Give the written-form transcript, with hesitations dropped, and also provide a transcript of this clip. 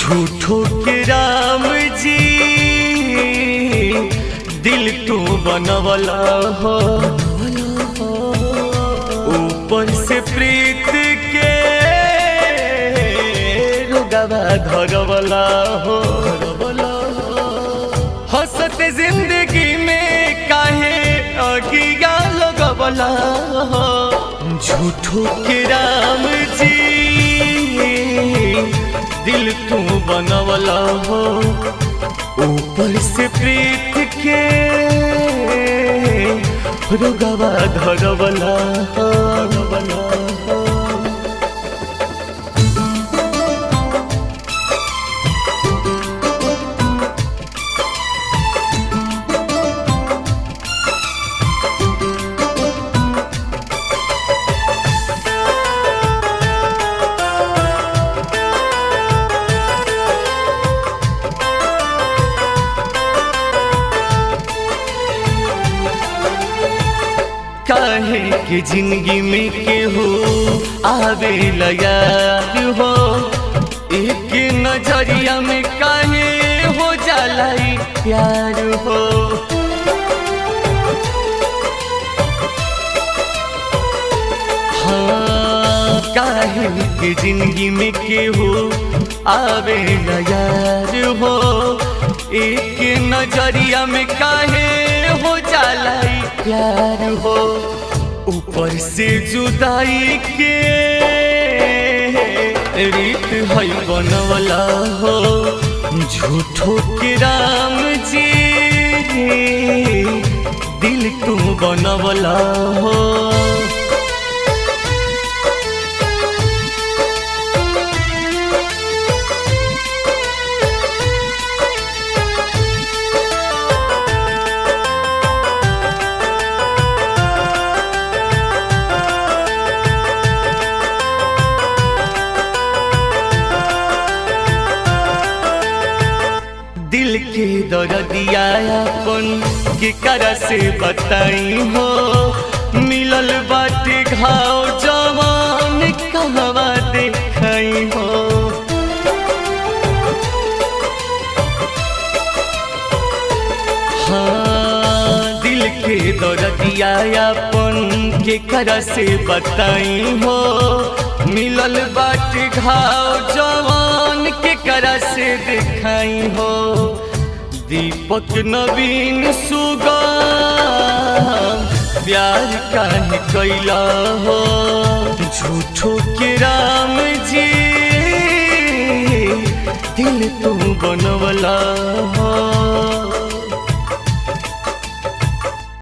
झूठो के राम जी दिल तू बनवला हो, ऊपर से प्रीत के रुगवा धरवला हो। हंसत जिंदगी में काहे अगिया लगवला हो। झूठो के राम जी दिल तू बनवला हो, ऊपर से प्रीत के रुगवा धरवला हो। काहे के जिंदगी में केहू आवे याद हो, एक नजरिया में काहे हो जाला प्यार हो। हाँ, काहे के जिंदगी में केहू आवे याद हो, एक नजरिया में काहे हो जाला प्यार हो। ऊपर से जुदाई के रीत है बनवला हो। झूठो के राम जी दिल तू बनवला हो। दिल के दर्दिया अपन के करा से बताई हो, मिलल बाटे घाव जवान कहवा देखाई हो। हाँ, दिल के दर्दिया अपन के करा से बताई हो, मिलल बाटे घाव जवान के करा से दिखाई हो। दीपक नवीन सुगम प्यार काहे कैला हो। झूठो के राम जी दिल तू बनवला हो।